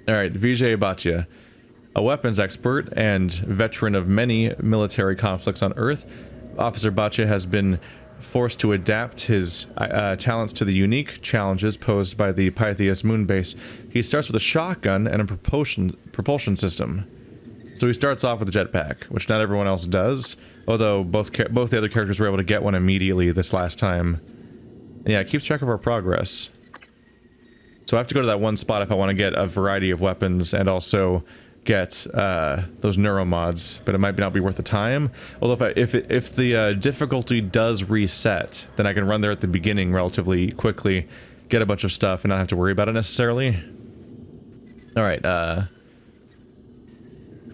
Alright, Vijay Bhatia. A weapons expert and veteran of many military conflicts on Earth, Officer Bhatia has been forced to adapt his talents to the unique challenges posed by the Pythias moon base. He starts with a shotgun and a propulsion system. So he starts off with a jetpack, which not everyone else does, although both the other characters were able to get one immediately this last time. And yeah, it keeps track of our progress. So I have to go to that one spot if I want to get a variety of weapons and also get those neuromods, but it might not be worth the time. Although if the difficulty does reset, then I can run there at the beginning relatively quickly, get a bunch of stuff, and not have to worry about it necessarily. Alright,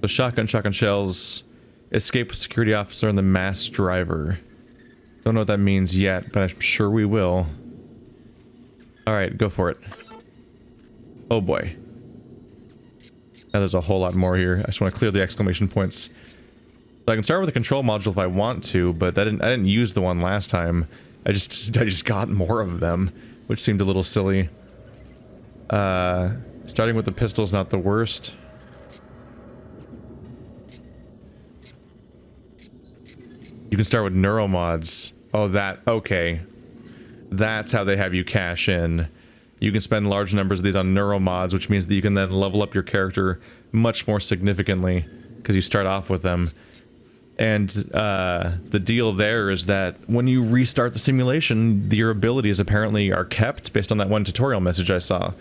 so shotgun shells, escape with security officer, and the mass driver. Don't know what that means yet, but I'm sure we will. Alright, go for it. Oh boy. Now there's a whole lot more here. I just want to clear the exclamation points. So I can start with the control module if I want to, but I didn't use the one last time. I just got more of them, which seemed a little silly. Starting with the pistol is not the worst. You can start with neuromods. Oh, okay. That's how they have you cash in. You can spend large numbers of these on neuromods, which means that you can then level up your character much more significantly, because you start off with them. And the deal there is that when you restart the simulation, your abilities apparently are kept based on that one tutorial message I saw.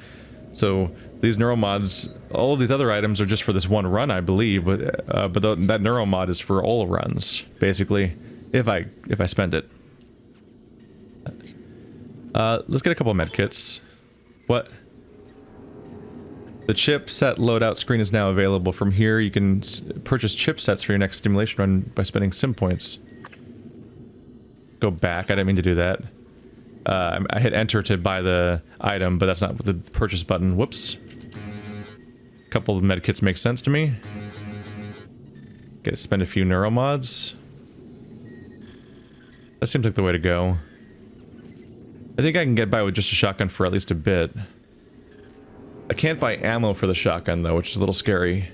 So these neuromods, all of these other items are just for this one run, I believe, but that neuromod is for all runs, basically, if I spend it. Let's get a couple of medkits. What? The chipset loadout screen is now available. From here, you can purchase chipsets for your next simulation run by spending sim points. Go back. I didn't mean to do that. I hit enter to buy the item, but that's not the purchase button. Whoops. A couple of medkits make sense to me. Get to spend a few neuromods. That seems like the way to go. I think I can get by with just a shotgun for at least a bit. I can't buy ammo for the shotgun though, which is a little scary.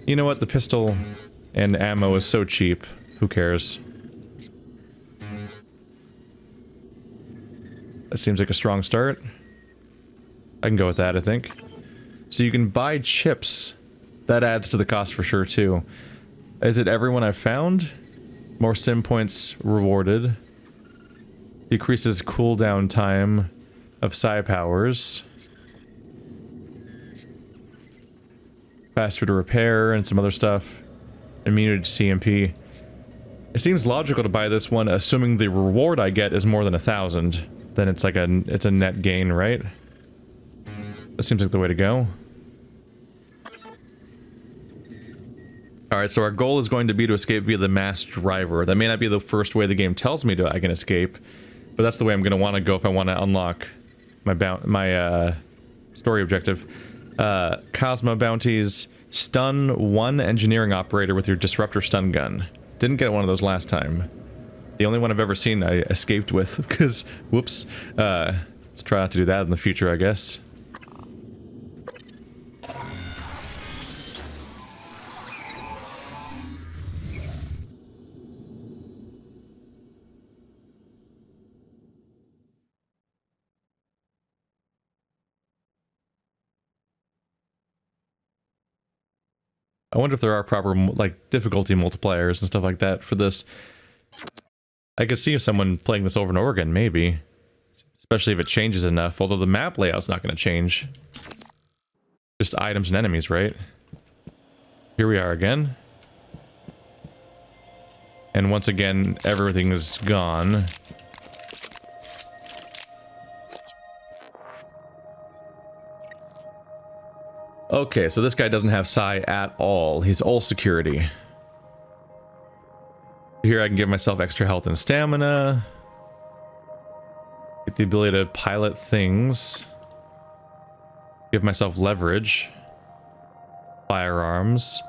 You know what? The pistol and ammo is so cheap. Who cares? That seems like a strong start. I can go with that, I think. So you can buy chips. That adds to the cost for sure, too. Is it everyone I've found? More sim points rewarded. Decreases cooldown time of psi powers. Faster to repair and some other stuff. Immunity to CMP. It seems logical to buy this one, assuming the reward I get is more than 1,000. Then it's like it's a net gain, right? That seems like the way to go. Alright, so our goal is going to be to escape via the mass driver. That may not be the first way the game tells me I can escape, but that's the way I'm going to want to go if I want to unlock my story objective. KASMA bounties. Stun one engineering operator with your disruptor stun gun. Didn't get one of those last time. The only one I've ever seen I escaped with, because, whoops. Let's try not to do that in the future, I guess. I wonder if there are proper, like, difficulty multipliers and stuff like that for this. I could see someone playing this over and over again, maybe. Especially if it changes enough, although the map layout's not going to change. Just items and enemies, right? Here we are again. And once again, everything is gone. Okay, so this guy doesn't have psi at all. He's all security. Here I can give myself extra health and stamina. Get the ability to pilot things. Give myself leverage. Firearms.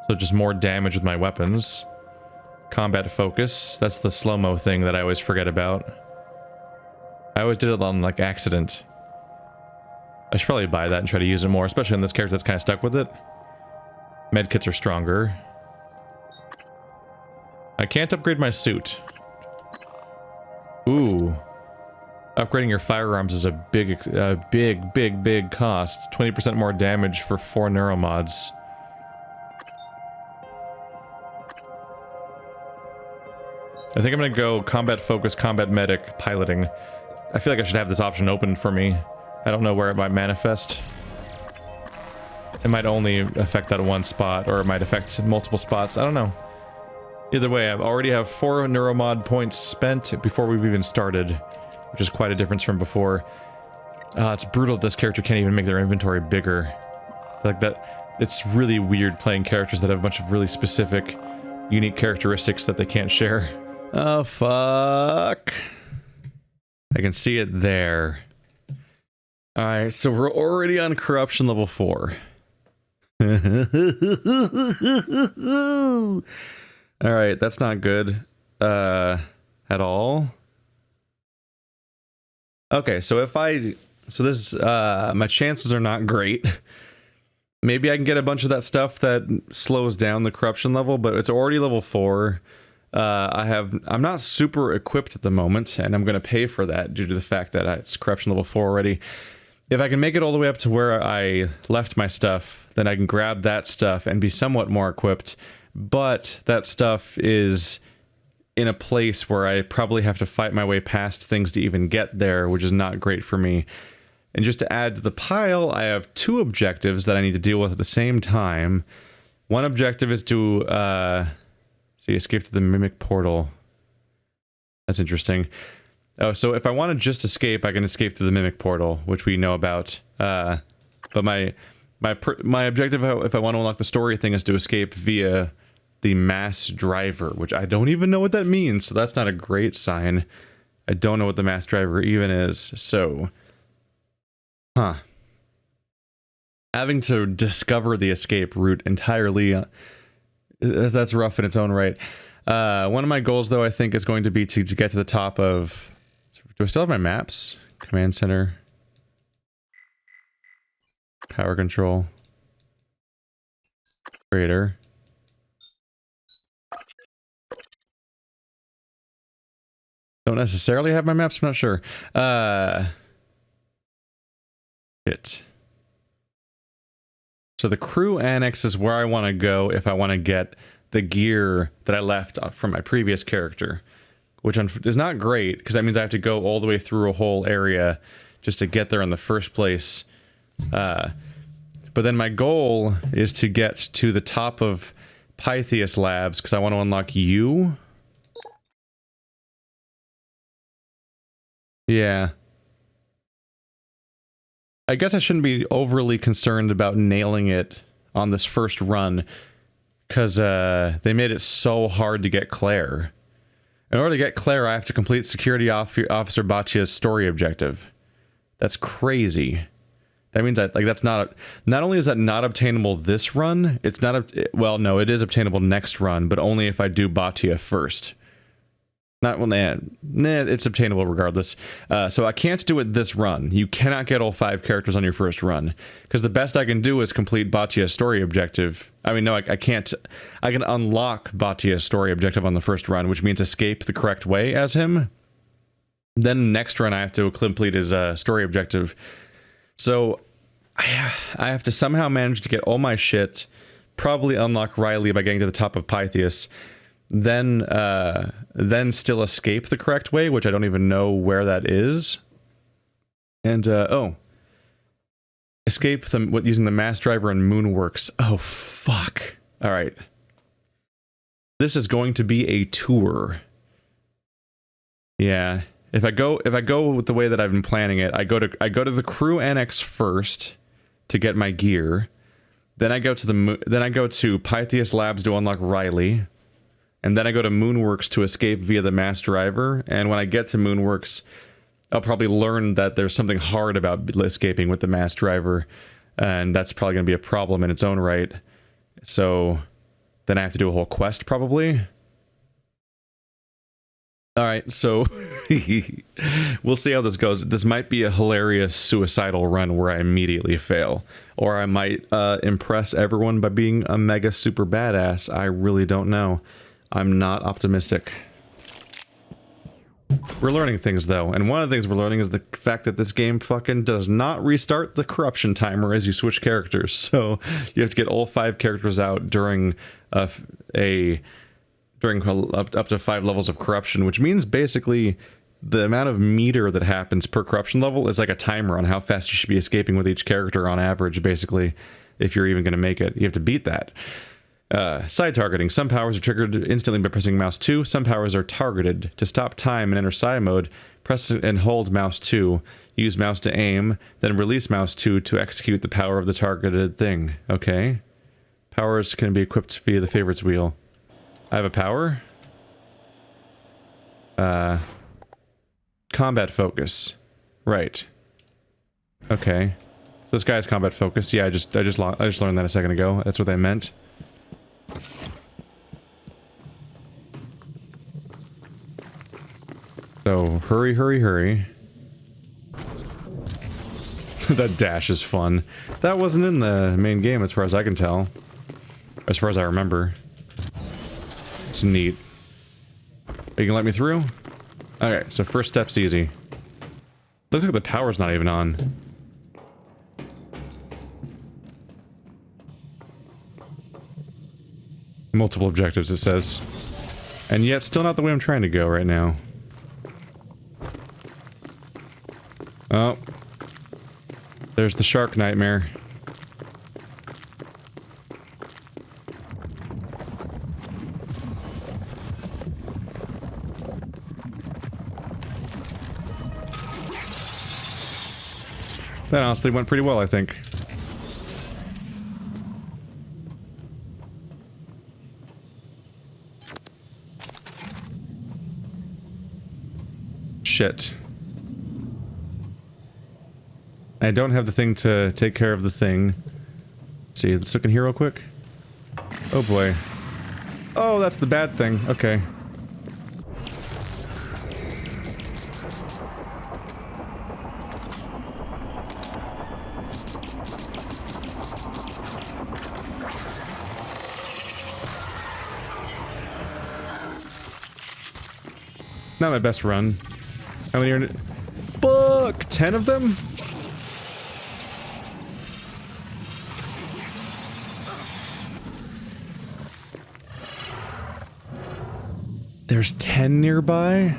So just more damage with my weapons. Combat focus. That's the slow-mo thing that I always forget about. I always did it on, like, accident. I should probably buy that and try to use it more, especially on this character that's kind of stuck with it. Medkits are stronger. I can't upgrade my suit. Ooh. Upgrading your firearms is a big cost. 20% more damage for 4 neuromods. I think I'm gonna go combat focus, combat medic, piloting. I feel like I should have this option open for me. I don't know where it might manifest. It might only affect that one spot, or it might affect multiple spots. I don't know. Either way, I already have 4 neuromod points spent before we've even started, which is quite a difference from before. It's brutal that this character can't even make their inventory bigger. Like that, it's really weird playing characters that have a bunch of really specific, unique characteristics that they can't share. Oh, fuck. I can see it there. Alright, so we're already on corruption level 4. Alright, that's not good. At all. Okay, so if I... So this, my chances are not great. Maybe I can get a bunch of that stuff that slows down the corruption level, but it's already level 4. I'm not super equipped at the moment, and I'm going to pay for that due to the fact that it's corruption level 4 already. If I can make it all the way up to where I left my stuff, then I can grab that stuff and be somewhat more equipped, but that stuff is in a place where I probably have to fight my way past things to even get there, which is not great for me. And just to add to the pile, I have 2 objectives that I need to deal with at the same time. One objective is to, so you escape through the Mimic Portal. That's interesting. Oh, so if I want to just escape, I can escape through the Mimic Portal, which we know about. But my objective, if I want to unlock the story thing, is to escape via the Mass Driver, which I don't even know what that means, so that's not a great sign. I don't know what the Mass Driver even is, so... Huh. Having to discover the escape route entirely... that's rough in its own right. One of my goals, though, I think is going to be to get to the top of... Do I still have my maps? Command Center. Power Control. Creator. Don't necessarily have my maps, I'm not sure. Shit. So the crew annex is where I want to go if I want to get the gear that I left from my previous character, which is not great because that means I have to go all the way through a whole area just to get there in the first place. But then my goal is to get to the top of Pythias Labs because I want to unlock you. Yeah. I guess I shouldn't be overly concerned about nailing it on this first run, because they made it so hard to get Claire. In order to get Claire, I have to complete Security Officer Bhatia's story objective. That's crazy. That means that, like, that's not only is that not obtainable this run, it's not, well, no, it is obtainable next run, but only if I do Bhatia first. Not, well, it's obtainable regardless. So I can't do it this run. You cannot get all 5 characters on your first run. Because the best I can do is complete Bhatia's story objective. I mean, no, I can't. I can unlock Bhatia's story objective on the first run, which means escape the correct way as him. Then next run I have to complete his story objective. So I have to somehow manage to get all my shit, probably unlock Riley by getting to the top of Pythias, then still escape the correct way, which I don't even know where that is. And, escape them using the Mass Driver and Moonworks. Oh, fuck. Alright. This is going to be a tour. Yeah. If I go with the way that I've been planning it, I go to the crew annex first to get my gear. Then I go to Pythias Labs to unlock Riley. And then I go to Moonworks to escape via the Mass Driver, and when I get to Moonworks, I'll probably learn that there's something hard about escaping with the Mass Driver, and that's probably going to be a problem in its own right. So then I have to do a whole quest, probably? All right, so we'll see how this goes. This might be a hilarious suicidal run where I immediately fail, or I might impress everyone by being a mega super badass. I really don't know. I'm not optimistic. We're learning things though, and one of the things we're learning is the fact that this game fucking does not restart the corruption timer as you switch characters. So you have to get all 5 characters out during up to 5 levels of corruption, which means basically the amount of meter that happens per corruption level is like a timer on how fast you should be escaping with each character on average, basically, if you're even going to make it. You have to beat that. Side targeting. Some powers are triggered instantly by pressing mouse 2. Some powers are targeted. To stop time and enter side mode, press and hold mouse 2. Use mouse to aim, then release mouse 2 to execute the power of the targeted thing. Okay. Powers can be equipped via the favorites wheel. I have a power. Combat focus. Right. Okay. So this guy's combat focus. Yeah, I just learned that a second ago. That's what they meant. So, hurry, hurry, hurry. That dash is fun. That wasn't in the main game as far as I can tell. As far as I remember. It's neat. You can let me through? Okay, so first step's easy. Looks like the power's not even on. Multiple objectives, it says. And yet, still not the way I'm trying to go right now. Oh. There's the shark nightmare. That honestly went pretty well, I think. Shit. I don't have the thing to take care of the thing. Let's see, let's look in here real quick. Oh boy. Oh, that's the bad thing. Okay. Not my best run. How many are in it? Fuck! 10 of them? There's 10 nearby?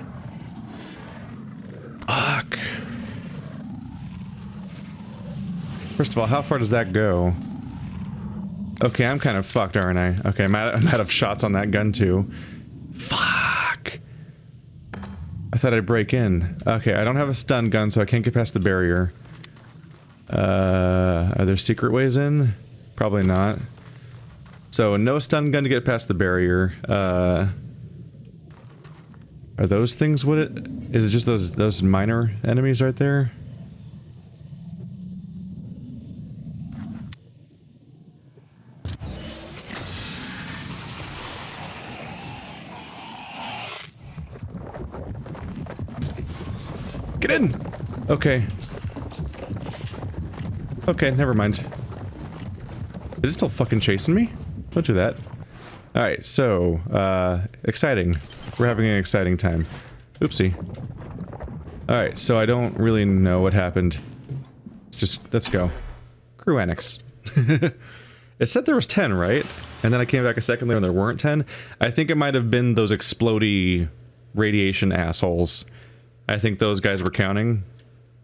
Fuck. First of all, how far does that go? Okay, I'm kind of fucked, aren't I? Okay, I'm out of shots on that gun too. Fuck. I thought I'd break in. Okay, I don't have a stun gun, so I can't get past the barrier. Are there secret ways in? Probably not. So, no stun gun to get past the barrier. Are those things what it... Is it just those minor enemies right there? Get in! Okay. Okay, never mind. Is it still fucking chasing me? Don't do that. Alright, so, exciting. We're having an exciting time. Oopsie. Alright, so I don't really know what happened. Let's go. Crew annex. It said there was 10, right? And then I came back a second later and there weren't 10. I think it might have been those explodey radiation assholes. I think those guys were counting.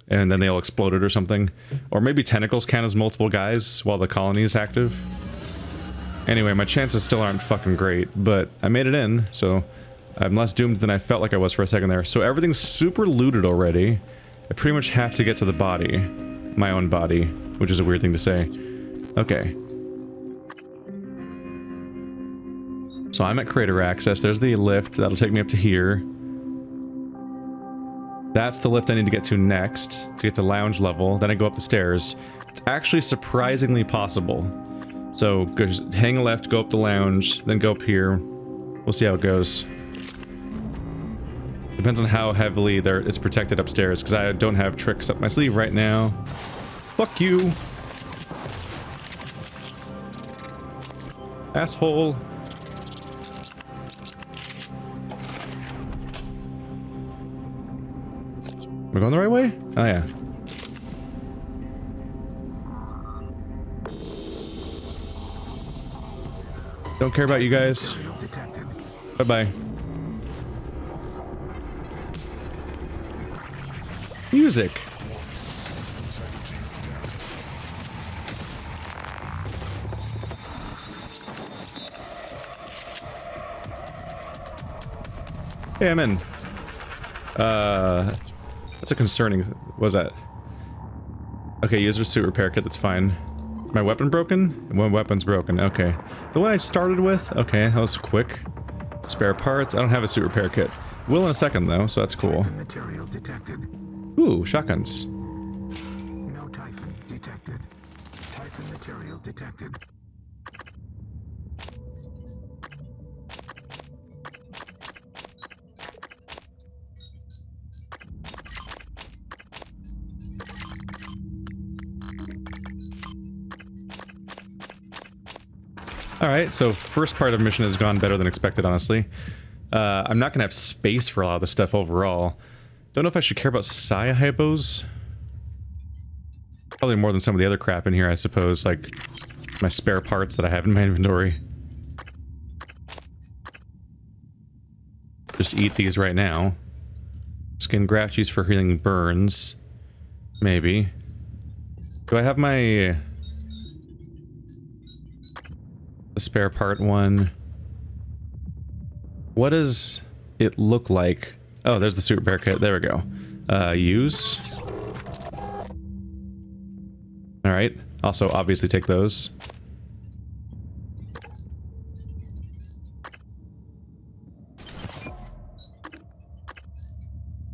And then they all exploded or something. Or maybe tentacles count as multiple guys while the colony is active. Anyway, my chances still aren't fucking great, but I made it in, so I'm less doomed than I felt like I was for a second there. So everything's super looted already. I pretty much have to get to the body. My own body, which is a weird thing to say. Okay. So I'm at crater access. There's the lift. That'll take me up to here. That's the lift I need to get to next, to get to lounge level. Then I go up the stairs. It's actually surprisingly possible. So, just hang left, go up the lounge, then go up here. We'll see how it goes. Depends on how heavily it's protected upstairs, because I don't have tricks up my sleeve right now. Fuck you! Asshole! Am I going the right way? Oh yeah. Don't care about you guys. Bye-bye. Music. Hey, I'm in. That's a concerning. What was that? Okay, user suit repair kit. That's fine. My weapon broken? One weapon's broken. Okay. The one I started with? Okay, that was quick. Spare parts. I don't have a suit repair kit. Will in a second though, so that's cool. Material detected. Ooh, shotguns. No Typhon detected. Typhon material detected. Alright, so first part of mission has gone better than expected, honestly. I'm not gonna have space for a lot of this stuff overall. Don't know if I should care about psi hypos. Probably more than some of the other crap in here, I suppose, like my spare parts that I have in my inventory. Just eat these right now. Skin graft used for healing burns. Maybe. Do I have my... the spare part one? What does it look like? Oh, there's the suit repair kit. There we go. Use. Alright. Also, obviously take those.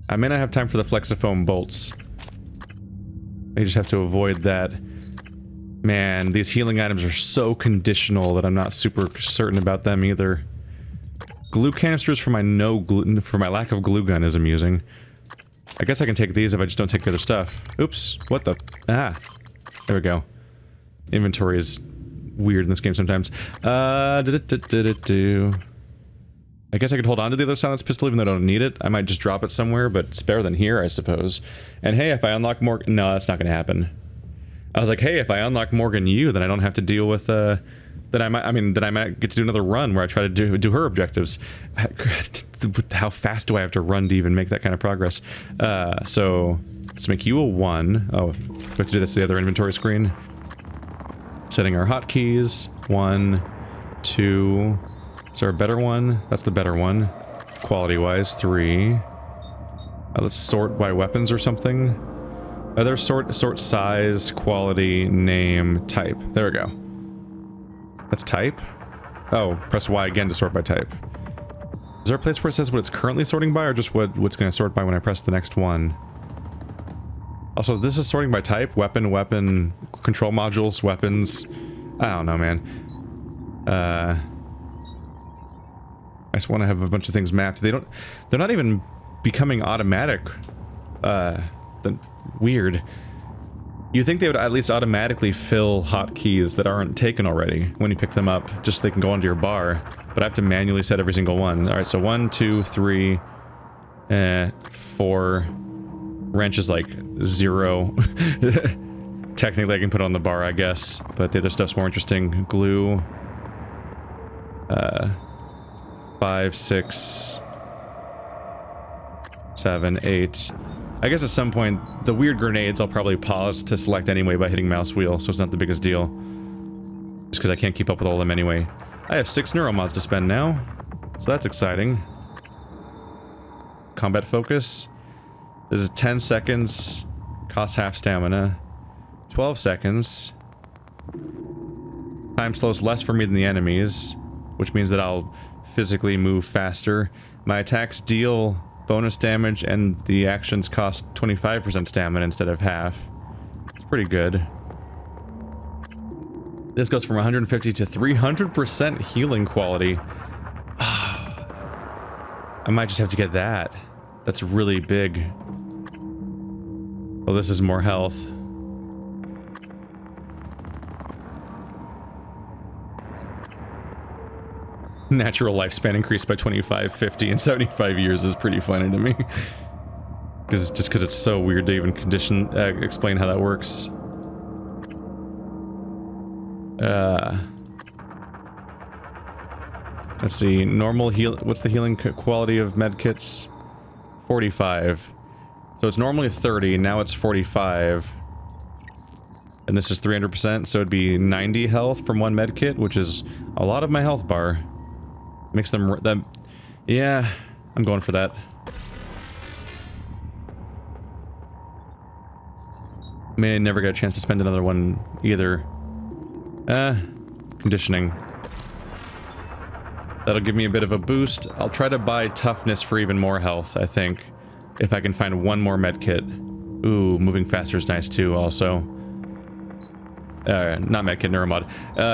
I may not have time for the flexifoam bolts. I just have to avoid that. Man, these healing items are so conditional that I'm not super certain about them either. Glue canisters for my for my lack of glue gun is amusing. I guess I can take these if I just don't take the other stuff. Oops, what the... Ah, there we go. Inventory is weird in this game sometimes. I guess I could hold on to the other silenced pistol even though I don't need it. I might just drop it somewhere, but it's better than here, I suppose. And hey, if I unlock more... No, that's not gonna happen. I was like, hey, if I unlock Morgan Yu, then I don't have to deal with, that I might get to do another run where I try to do her objectives. How fast do I have to run to even make that kind of progress? So, let's make you a 1. Oh, we have to do this to the other inventory screen. Setting our hotkeys. 1, 2... Is there a better one? That's the better one. Quality-wise, 3. Let's sort by weapons or something. There's sort size, quality, name, type. There we go. That's type? Oh, press Y again to sort by type. Is there a place where it says what it's currently sorting by, or just what's going to sort by when I press the next one? Also, this is sorting by type. Weapon, control modules, weapons. I don't know, man. I just want to have a bunch of things mapped. They're not even becoming automatic. Weird. You'd think they would at least automatically fill hotkeys that aren't taken already when you pick them up, just so they can go onto your bar. But I have to manually set every single one. Alright, so 1, 2, 3, 4. Wrench is like 0. Technically I can put it on the bar, I guess, but the other stuff's more interesting. Glue. 5, 6, 7, 8. I guess at some point, the weird grenades I'll probably pause to select anyway by hitting mouse wheel, so it's not the biggest deal. Just because I can't keep up with all of them anyway. I have 6 neuromods to spend now, so that's exciting. Combat focus. This is 10 seconds, costs half stamina. 12 seconds. Time slows less for me than the enemies, which means that I'll physically move faster. My attacks deal bonus damage, and the actions cost 25% stamina instead of half. It's pretty good. This goes from 150 to 300% healing quality. I might just have to get that. That's really big. Oh, this is more health. Natural lifespan increased by 25, 50, and 75 years is pretty funny to me. Just because it's so weird to even explain how that works. Let's see, normal heal. What's the healing quality of medkits? 45. So it's normally 30, now it's 45. And this is 300%, so it'd be 90 health from one medkit, which is a lot of my health bar. Makes them... yeah, I'm going for that. May never get a chance to spend another one either. Conditioning. That'll give me a bit of a boost. I'll try to buy toughness for even more health, I think. If I can find one more medkit. Ooh, moving faster is nice too, also. Not medkit, neuromod.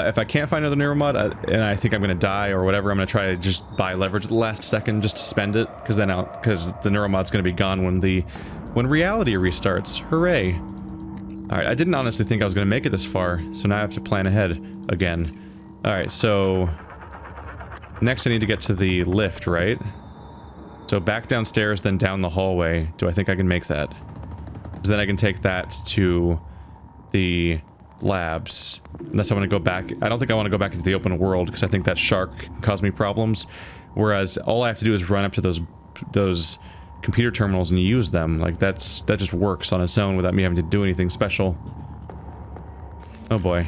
If I can't find another neuromod, and I think I'm gonna die or whatever, I'm gonna try to just buy leverage at the last second just to spend it, because then because the neuromod's gonna be gone when reality restarts. Hooray! All right, I didn't honestly think I was gonna make it this far, so now I have to plan ahead again. All right, so next I need to get to the lift, right? So back downstairs, then down the hallway. Do I think I can make that? So then I can take that to the labs. Unless I want to go back. I don't think I want to go back into the open world because I think that shark caused me problems. Whereas all I have to do is run up to those computer terminals and use them. Like that just works on its own without me having to do anything special. Oh boy.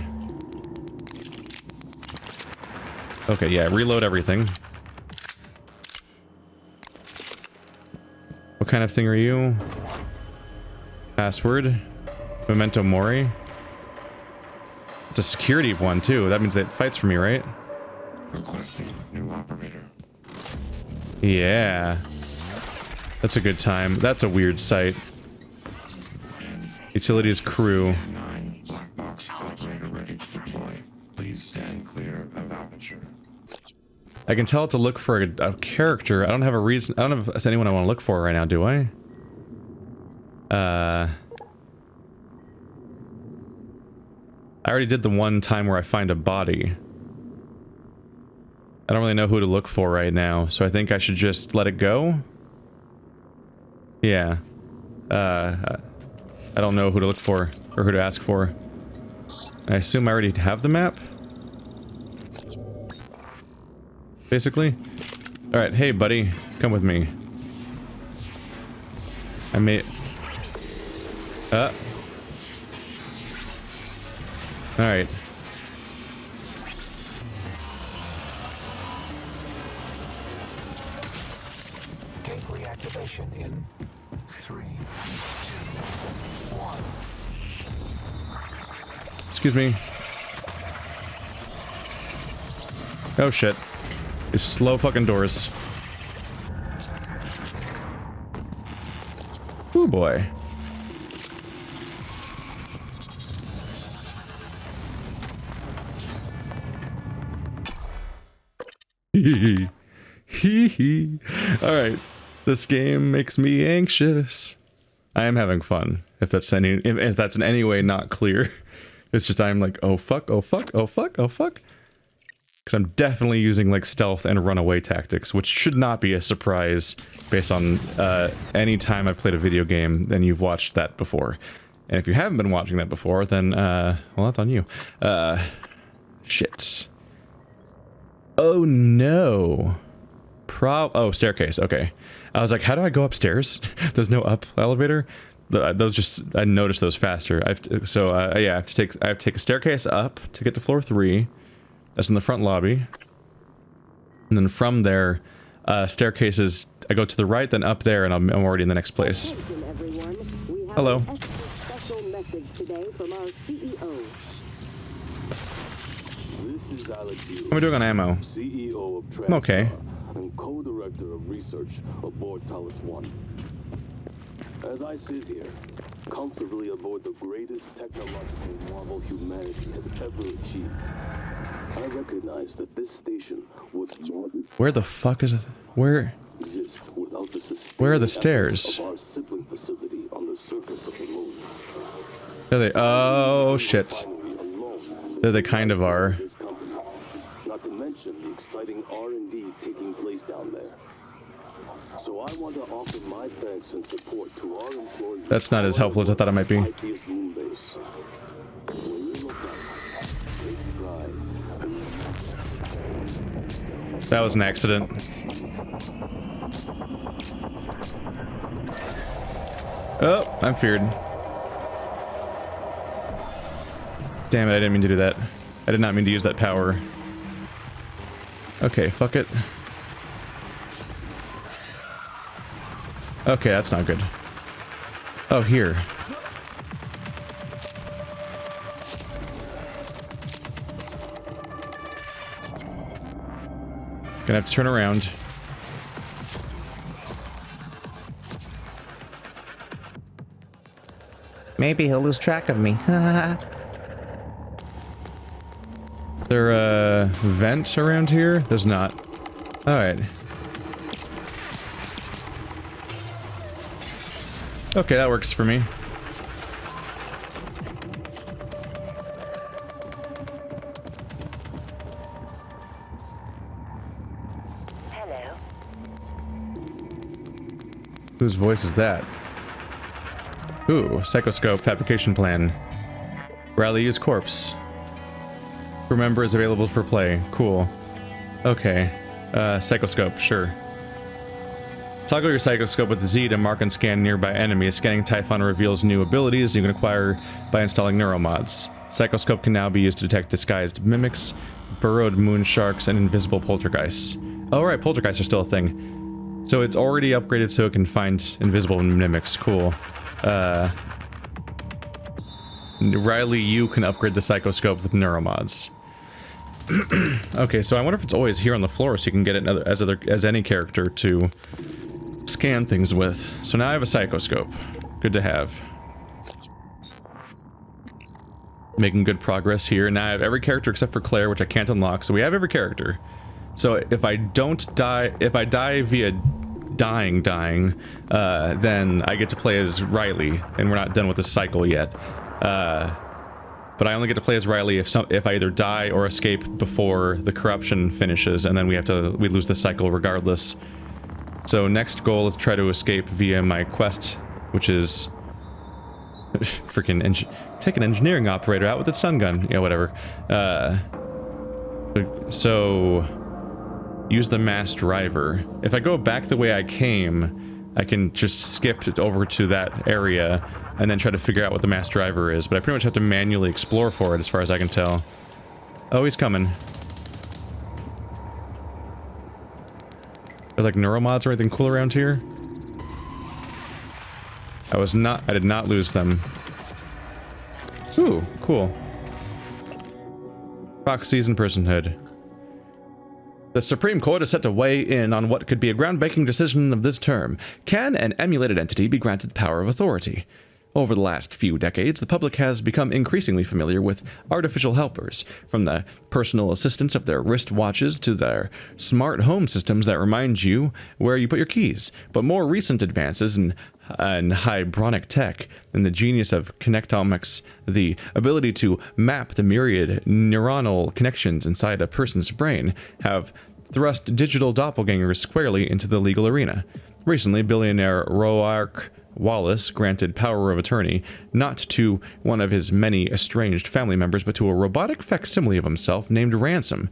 Okay, yeah, reload everything. What kind of thing are you? Password. Memento Mori. It's a security one too. That means that it fights for me, right? Requesting new operator. Yeah. That's a good time. That's a weird sight. Utilities crew. 9 black box operator ready to deploy. Please stand clear of aperture. I can tell it to look for a character. I don't have a reason. I don't have anyone I want to look for right now, do I? I already did the one time where I find a body. I don't really know who to look for right now, so I think I should just let it go. Yeah. I don't know who to look for, or who to ask for. I assume I already have the map? Basically. Alright, hey buddy, come with me. I made... Alright. Gateway activation in 3, 2, 1. Excuse me. Oh shit. These slow fucking doors. Ooh boy. Hee hee. Alright. This game makes me anxious. I am having fun. If that's in any way not clear. It's just I'm like, oh fuck, oh fuck, oh fuck, oh fuck. Because I'm definitely using like stealth and runaway tactics, which should not be a surprise based on any time I've played a video game, then you've watched that before. And if you haven't been watching that before, then, well, that's on you. Shit. Oh no. Oh, staircase, okay. I was like, how do I go upstairs? There's no up elevator? Those just, I noticed those faster. Yeah, I have to take a staircase up to get to floor 3. That's in the front lobby. And then from there, staircases, I go to the right, then up there, and I'm already in the next place. Hello. Special message today from our CEO. This is Alex Yu, How am I doing on ammo? CEO of TranStar I'm okay. and co-director of research aboard Talos 1. As I sit here, comfortably aboard the greatest technological marvel humanity has ever achieved, I recognize that this station would not... Where the fuck is it? Where? exist without the Where are the sustaining efforts stairs? of our sibling facility on the surface of the moon. There they. Oh shit. Refinery alone There they kind of are. this company. Not to mention the exciting R&D taking place down there. So I want to offer my thanks and support to our employees. That's not as helpful as I thought it might be. IPS moon base. When you look up, take pride. That was an accident. Oh, I'm feared. Damn it, I didn't mean to do that. I did not mean to use that power. Okay, fuck it. Okay, that's not good. Oh, here. Gonna have to turn around. Maybe he'll lose track of me. There a vent around here? There's not. Alright. Okay, that works for me. Hello. Whose voice is that? Ooh, psychoscope fabrication plan. Riley use corpse. Remember is available for play. Cool. Okay. Psychoscope, sure. Toggle your psychoscope with Z to mark and scan nearby enemies. Scanning Typhon reveals new abilities you can acquire by installing neuromods. Psychoscope can now be used to detect disguised mimics, burrowed moon sharks, and invisible poltergeists. Oh right, poltergeists are still a thing. So it's already upgraded so it can find invisible mimics. Cool. Riley, you can upgrade the psychoscope with neuromods. Okay, so I wonder if it's always here on the floor so you can get it as any character to scan things with. So now I have a psychoscope. Good to have. Making good progress here. Now I have every character except for Claire, which I can't unlock. So we have every character. So if I don't die, if I die via dying, then I get to play as Riley, and we're not done with the cycle yet. But I only get to play as Riley if I either die or escape before the corruption finishes, and then we lose the cycle regardless. So next goal is try to escape via my quest, which is freaking take an engineering operator out with its stun gun. Yeah, whatever. So use the mass driver. If I go back the way I came, I can just skip it over to that area and then try to figure out what the mass driver is, but I pretty much have to manually explore for it as far as I can tell. Oh, he's coming. Are there like neuromods or anything cool around here? I did not lose them. Ooh, cool. Proxies and personhood. The Supreme Court is set to weigh in on what could be a groundbreaking decision of this term. Can an emulated entity be granted power of authority? Over the last few decades, the public has become increasingly familiar with artificial helpers, from the personal assistants of their wristwatches to their smart home systems that remind you where you put your keys. But more recent advances in hybronic tech and the genius of connectomics, the ability to map the myriad neuronal connections inside a person's brain, have thrust digital doppelgangers squarely into the legal arena. Recently, billionaire Roark Wallace granted power of attorney not to one of his many estranged family members, but to a robotic facsimile of himself named Ransom.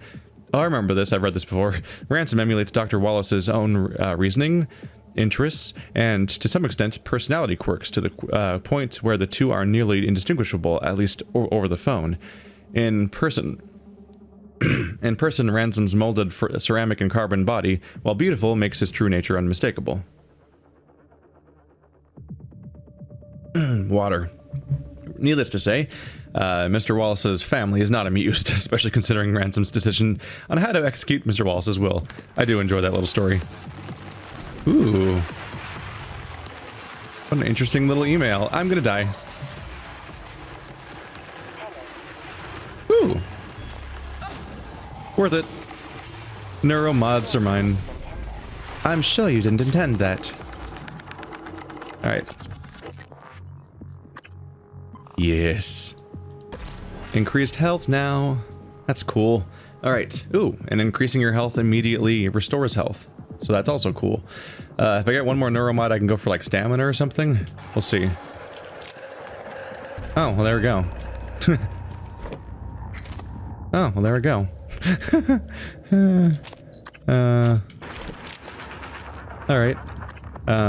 Oh, I remember this. I've read this before. Ransom emulates Dr. Wallace's own reasoning, interests, and to some extent personality quirks to the point where the two are nearly indistinguishable, at least over the phone. In person, Ransom's molded ceramic and carbon body, while beautiful, makes his true nature unmistakable. Water. Needless to say, Mr. Wallace's family is not amused, especially considering Ransom's decision on how to execute Mr. Wallace's will. I do enjoy that little story. Ooh. What an interesting little email. I'm gonna die. Ooh. Worth it. Neuromods are mine. I'm sure you didn't intend that. Alright. Yes. Increased health now. That's cool. Alright. Ooh, and increasing your health immediately restores health. So that's also cool. If I get one more neuromod, I can go for like stamina or something. We'll see. Oh, well there we go. Oh, well there we go. Alright.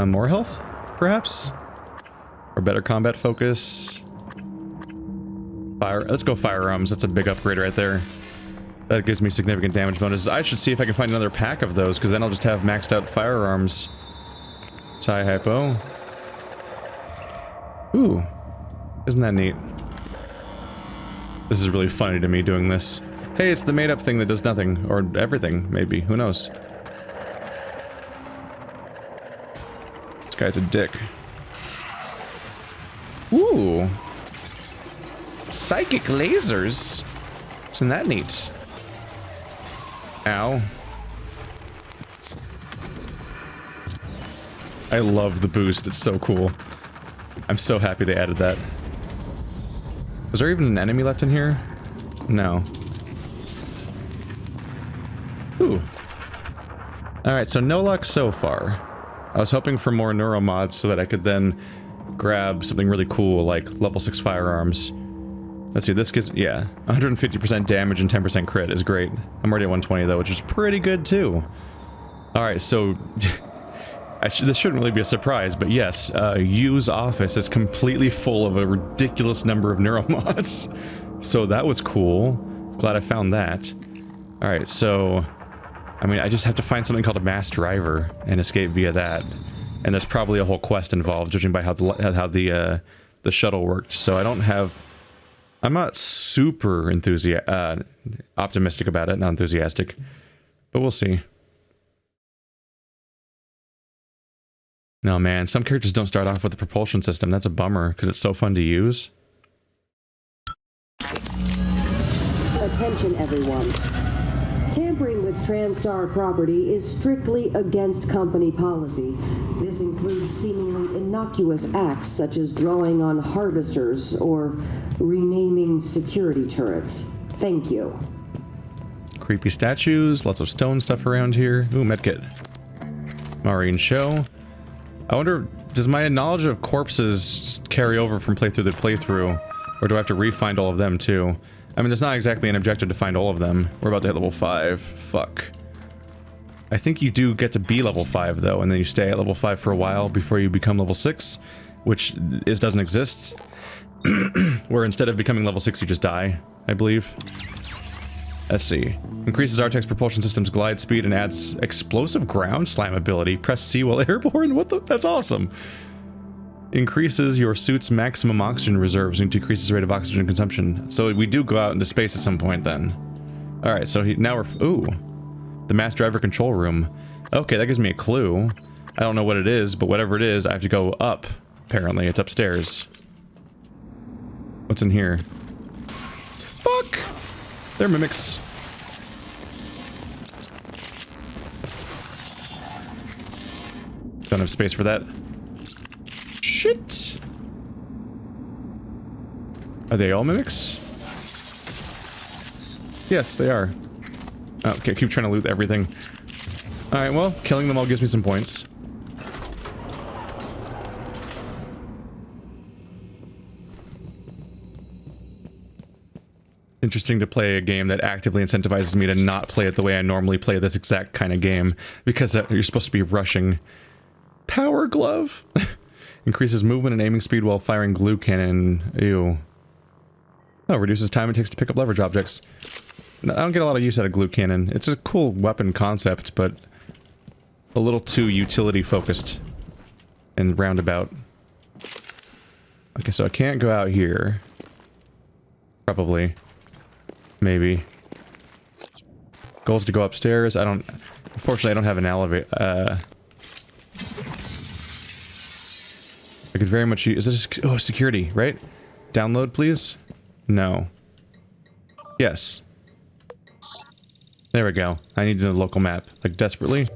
More health, perhaps? Or better combat focus? Let's go firearms. That's a big upgrade right there. That gives me significant damage bonuses. I should see if I can find another pack of those, because then I'll just have maxed out firearms. Tie hypo. Ooh. Isn't that neat? This is really funny to me doing this. Hey, it's the made-up thing that does nothing. Or everything, maybe. Who knows? This guy's a dick. Ooh. Psychic lasers? Isn't that neat? Ow. I love the boost. It's so cool. I'm so happy they added that. Was there even an enemy left in here? No. Ooh. Alright, so no luck so far. I was hoping for more neuromods so that I could then grab something really cool like level 6 firearms. Let's see, this gives, yeah, 150% damage and 10% crit is great. I'm already at 120 though, which is pretty good too. Alright, so this shouldn't really be a surprise, but yes, Yu's office is completely full of a ridiculous number of neuromods. So that was cool. Glad I found that. Alright, so I mean, I just have to find something called a mass driver and escape via that. And there's probably a whole quest involved, judging by how the shuttle worked. So I don't have... I'm not super optimistic about it, not enthusiastic. But we'll see. No, man, some characters don't start off with the propulsion system. That's a bummer, because it's so fun to use. Attention, everyone. Tampering with TranStar property is strictly against company policy. This includes seemingly innocuous acts such as drawing on harvesters or renaming security turrets. Thank you. Creepy statues, lots of stone stuff around here. Ooh, medkit. Maureen show. I wonder, does my knowledge of corpses just carry over from playthrough to playthrough? Or do I have to re-find all of them too? I mean, there's not exactly an objective to find all of them. We're about to hit level 5. Fuck. I think you do get to be level 5 though, and then you stay at level 5 for a while before you become level 6, which doesn't exist. Where instead of becoming level 6, you just die, I believe. Let's see. Increases Artec's propulsion system's glide speed and adds explosive ground slam ability. Press C while airborne? What the? That's awesome. Increases your suit's maximum oxygen reserves and decreases the rate of oxygen consumption. So we do go out into space at some point then. Alright, so now we're... Ooh. The mass driver control room. Okay, that gives me a clue. I don't know what it is, but whatever it is, I have to go up. Apparently, it's upstairs. What's in here? Fuck! They're mimics. Don't have space for that. Shit! Are they all mimics? Yes, they are. Okay, keep trying to loot everything. Alright, well, killing them all gives me some points. Interesting to play a game that actively incentivizes me to not play it the way I normally play this exact kind of game, because you're supposed to be rushing. Power glove? Increases movement and aiming speed while firing glue cannon. Ew. Oh, reduces time it takes to pick up leverage objects. I don't get a lot of use out of glue cannon. It's a cool weapon concept, but a little too utility focused and roundabout. Okay, so I can't go out here. Probably. Maybe. Goal is to go upstairs. I don't... Unfortunately, I don't have an elevator. I could very much use... Is this... Oh, security, right? Download, please? No. Yes. There we go. I need a local map. Like, desperately.